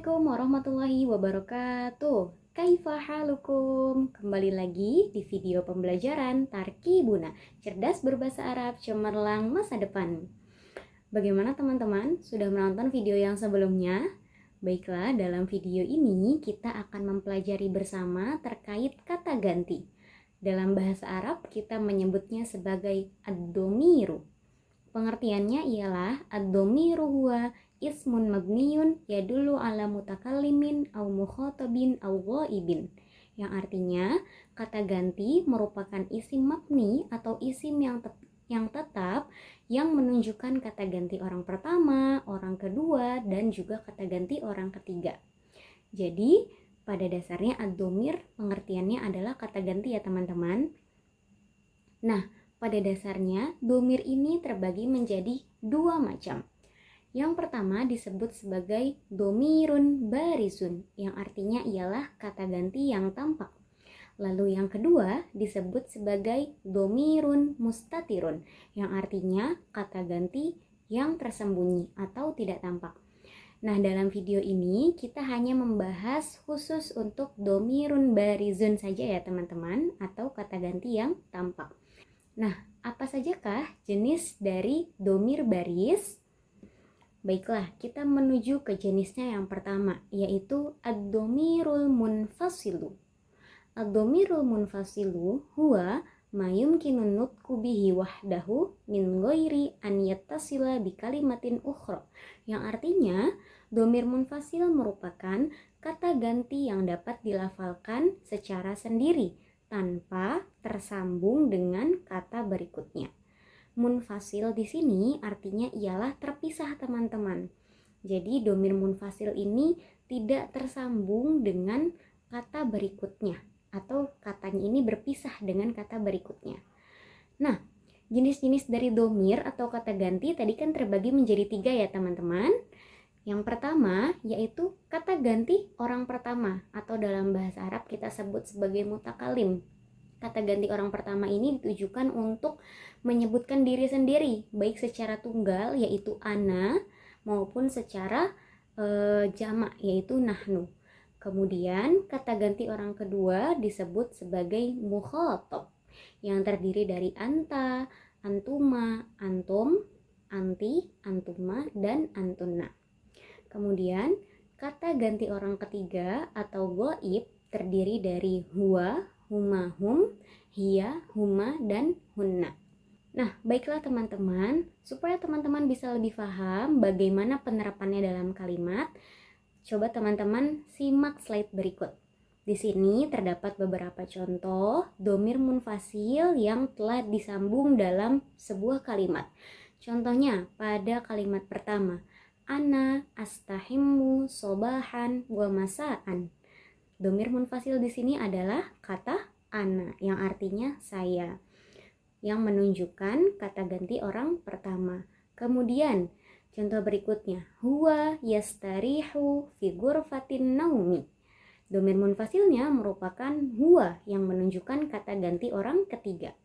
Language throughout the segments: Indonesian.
Assalamualaikum warahmatullahi wabarakatuh. Kaifa halukum? Kembali lagi di video pembelajaran Tarkibuna, cerdas berbahasa Arab, cemerlang masa depan. Bagaimana teman-teman? Sudah menonton video yang sebelumnya? Baiklah, dalam video ini kita akan mempelajari bersama terkait kata ganti. Dalam bahasa Arab kita menyebutnya sebagai ad-domiru. Pengertiannya ialah ad-domiru huwa ismun mabniyun yadullu ala mutakallimin au mukhatabin au ghaibin, yang artinya kata ganti merupakan isim mabni atau isim yang tetap yang menunjukkan kata ganti orang pertama, orang kedua, dan juga kata ganti orang ketiga. Jadi pada dasarnya ad-domir pengertiannya adalah kata ganti ya teman-teman. Nah, pada dasarnya domir ini terbagi menjadi dua macam. Yang pertama disebut sebagai domirun barisun, yang artinya ialah kata ganti yang tampak. Lalu yang kedua disebut sebagai domirun mustatirun, yang artinya kata ganti yang tersembunyi atau tidak tampak. Nah, dalam video ini kita hanya membahas khusus untuk domirun barizun saja ya teman-teman, atau kata ganti yang tampak. Nah, apa sajakah jenis dari domir baris? Baiklah, kita menuju ke jenisnya yang pertama, yaitu ad-domirul munfasilu. Ad-domirul munfasilu huwa ma yumkinun nutqu bihi wahdahu min ghairi an yattasila bi kalimatin ukhra. Yang artinya, domir munfasil merupakan kata ganti yang dapat dilafalkan secara sendiri tanpa tersambung dengan kata berikutnya. Munfasil di sini artinya ialah terpisah teman-teman. Jadi domir munfasil ini tidak tersambung dengan kata berikutnya atau katanya ini berpisah dengan kata berikutnya. Nah, jenis-jenis dari domir atau kata ganti tadi kan terbagi menjadi 3 ya teman-teman. Yang pertama yaitu kata ganti orang pertama atau dalam bahasa Arab kita sebut sebagai mutakalim. Kata ganti orang pertama ini ditujukan untuk menyebutkan diri sendiri, baik secara tunggal yaitu ana maupun secara jamak yaitu nahnu. Kemudian kata ganti orang kedua disebut sebagai mukhatab yang terdiri dari anta, antuma, antum, anti, antuma, dan antunna. Kemudian kata ganti orang ketiga atau ghaib terdiri dari huwa, huma, hum, hiya, huma, dan hunna. Nah, baiklah teman-teman, supaya teman-teman bisa lebih paham bagaimana penerapannya dalam kalimat, coba teman-teman simak slide berikut. Di sini terdapat beberapa contoh domir munfasil yang telah disambung dalam sebuah kalimat. Contohnya pada kalimat pertama, ana astahimmu sobahan wa masaan. Domir munfasil di sini adalah kata ana yang artinya saya, yang menunjukkan kata ganti orang pertama. Kemudian contoh berikutnya, huwa yastarihu fi ghurfatin naumi. Domir munfasilnya merupakan huwa yang menunjukkan kata ganti orang ketiga.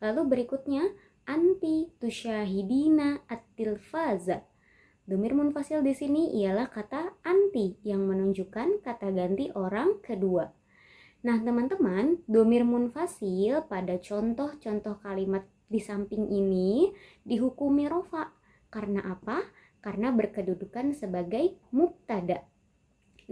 Lalu berikutnya, anti tusyahidina at-tilfaza. Domir munfasil di sini ialah kata anti yang menunjukkan kata ganti orang kedua. Nah, teman-teman, domir munfasil pada contoh-contoh kalimat di samping ini dihukumi rofa. Karena apa? Karena berkedudukan sebagai mubtada.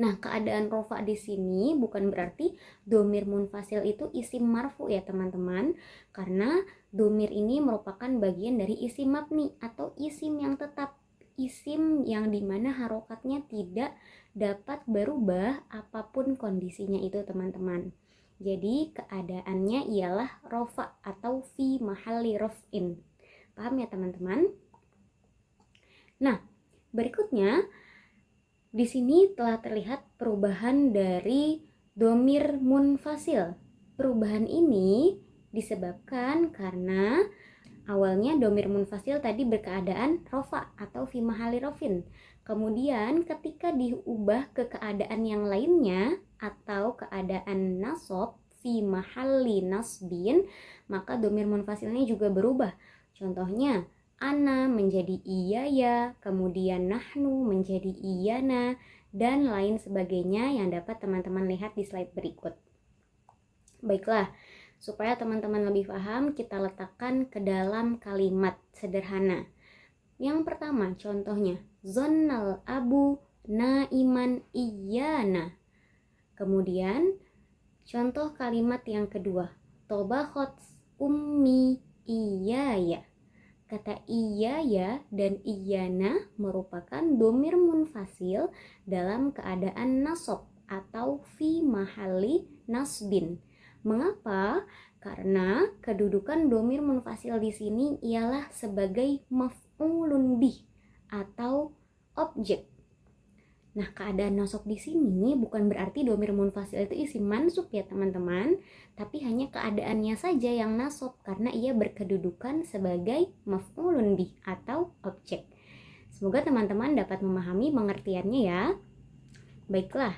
Nah, keadaan rofa di sini bukan berarti domir munfasil itu isim marfu ya teman-teman, karena domir ini merupakan bagian dari isim mabni atau isim yang tetap. Isim yang dimana harokatnya tidak dapat berubah apapun kondisinya itu teman-teman. Jadi keadaannya ialah rofa atau fi mahalli rof'in. Paham ya teman-teman? Nah, berikutnya di sini telah terlihat perubahan dari domir munfasil. Perubahan ini disebabkan karena awalnya domir munfasil tadi berkeadaan rofa atau fi mahali rofin. Kemudian ketika diubah ke keadaan yang lainnya atau keadaan nasob fi mahali nasbin, maka domir munfasilnya juga berubah. Contohnya ana menjadi iyaya, kemudian nahnu menjadi iyana, dan lain sebagainya yang dapat teman-teman lihat di slide berikut. Baiklah, supaya teman-teman lebih paham, kita letakkan ke dalam kalimat sederhana. Yang pertama, contohnya, zonnal abu naiman iyana. Kemudian, contoh kalimat yang kedua, tobakhot ummi iyaya. Kata iyaya dan iyana merupakan dhamir munfasil dalam keadaan nasab atau fi mahali nasbin. Mengapa? Karena kedudukan dhamir munfasil di sini ialah sebagai maf'ulun bih atau objek. Nah, keadaan nasab di sini bukan berarti dhamir munfasil itu isim mansub ya teman-teman, tapi hanya keadaannya saja yang nasab karena ia berkedudukan sebagai maf'ulun bih atau objek. Semoga teman-teman dapat memahami pengertiannya ya. Baiklah,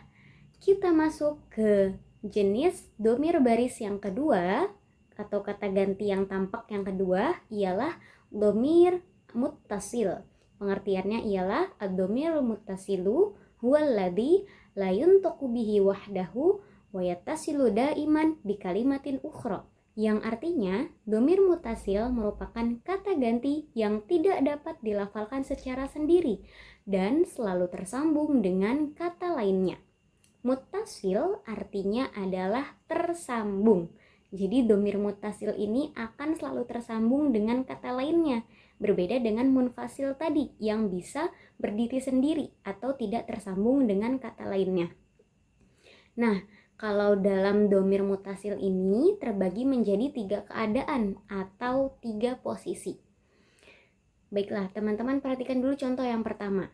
kita masuk ke jenis dhamir baris yang kedua atau kata ganti yang tampak yang kedua ialah dhamir muttasil. Pengertiannya ialah ad-dhamir muttasilu huwallazi la yuntaqu bihi wahdahu wa yattasilu daiman bi kalimatin ukhra. Yang artinya, dhamir muttasil merupakan kata ganti yang tidak dapat dilafalkan secara sendiri dan selalu tersambung dengan kata lainnya. Muttasil artinya adalah tersambung. Jadi dhamir muttasil ini akan selalu tersambung dengan kata lainnya. Berbeda dengan munfasil tadi yang bisa berdiri sendiri atau tidak tersambung dengan kata lainnya. Nah, kalau dalam dhamir muttasil ini terbagi menjadi 3 keadaan atau 3 posisi. Baiklah, teman-teman perhatikan dulu contoh yang pertama.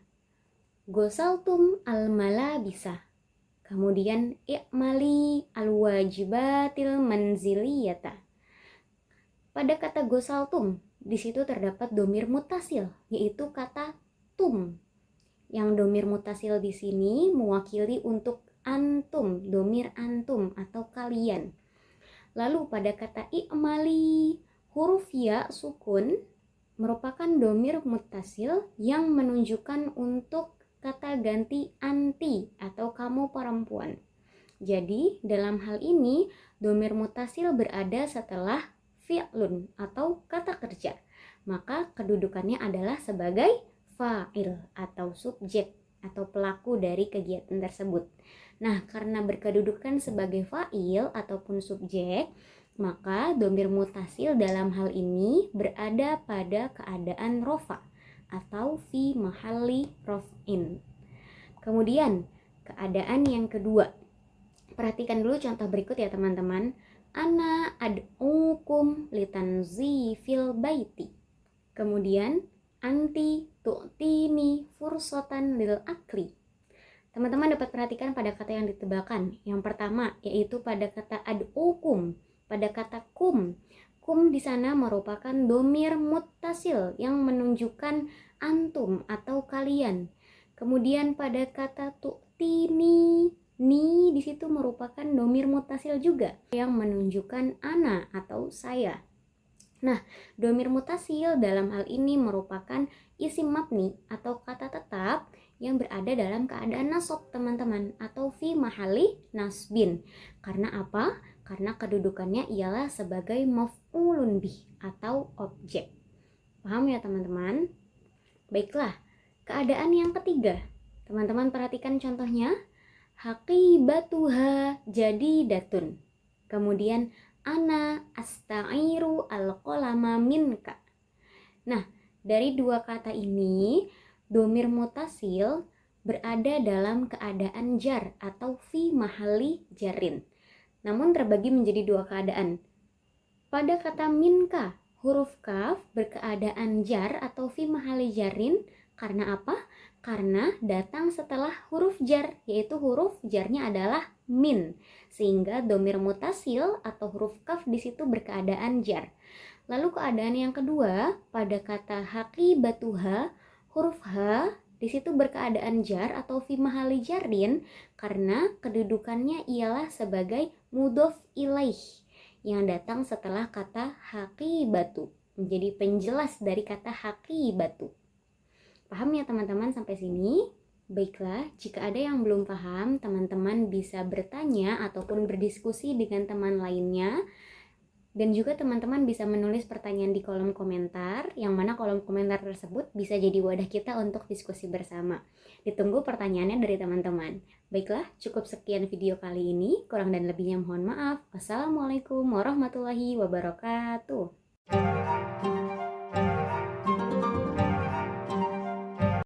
Gosaltum al-malabisa. Kemudian i'mali al-wajibatil manziliyata. Pada kata gosaltum, di situ terdapat dhamir muttasil, yaitu kata tum. Yang dhamir muttasil di sini mewakili untuk antum, dhamir antum atau kalian. Lalu pada kata i'mali, huruf ya sukun merupakan dhamir muttasil yang menunjukkan untuk kata ganti anti atau kamu perempuan. Jadi dalam hal ini dhamir muttasil berada setelah fi'lun atau kata kerja, maka kedudukannya adalah sebagai fa'il atau subjek atau pelaku dari kegiatan tersebut. Nah, karena berkedudukan sebagai fa'il ataupun subjek, maka dhamir muttasil dalam hal ini berada pada keadaan rofa atau fi mahalli raf'in. Kemudian keadaan yang kedua, perhatikan dulu contoh berikut ya teman-teman. Ana ad'ukum litanzifil baiti. Kemudian anti tu'tini fursatan lil akli. Teman-teman dapat perhatikan pada kata yang ditebalkan. Yang pertama yaitu pada kata ad'ukum, pada kata kum. Kum di sana merupakan dhamir muttasil yang menunjukkan antum atau kalian. Kemudian pada kata tu'tini, ni di situ merupakan dhamir muttasil juga yang menunjukkan ana atau saya. Nah, dhamir muttasil dalam hal ini merupakan isim mabni atau kata tetap yang berada dalam keadaan nasab teman-teman atau fi mahali nasbin. Karena apa? Karena kedudukannya ialah sebagai maf'ulun bih atau objek. Paham ya teman-teman? Baiklah, keadaan yang ketiga. Teman-teman perhatikan contohnya. Haqibatuha jadidatun. Kemudian ana asta'iru al-qalama minka. Nah, dari dua kata ini dhamir muttasil berada dalam keadaan jar atau fi mahali jarin. Namun terbagi menjadi dua keadaan. Pada kata minka, huruf kaf berkeadaan jar atau fi mahali jarin. Karena apa? Karena datang setelah huruf jar, yaitu huruf jarnya adalah min, sehingga dhamir muttasil atau huruf kaf di situ berkeadaan jar. Lalu keadaan yang kedua, pada kata haqibatuha, huruf h di situ berkeadaan jar atau fi mahali jarin karena kedudukannya ialah sebagai mudhof ilaih yang datang setelah kata haqibatu, menjadi penjelas dari kata haqibatu. Paham ya teman-teman sampai sini? Baiklah, jika ada yang belum paham, teman-teman bisa bertanya ataupun berdiskusi dengan teman lainnya. Dan juga teman-teman bisa menulis pertanyaan di kolom komentar, yang mana kolom komentar tersebut bisa jadi wadah kita untuk diskusi bersama. Ditunggu pertanyaannya dari teman-teman. Baiklah, cukup sekian video kali ini. Kurang dan lebihnya mohon maaf. Wassalamualaikum warahmatullahi wabarakatuh.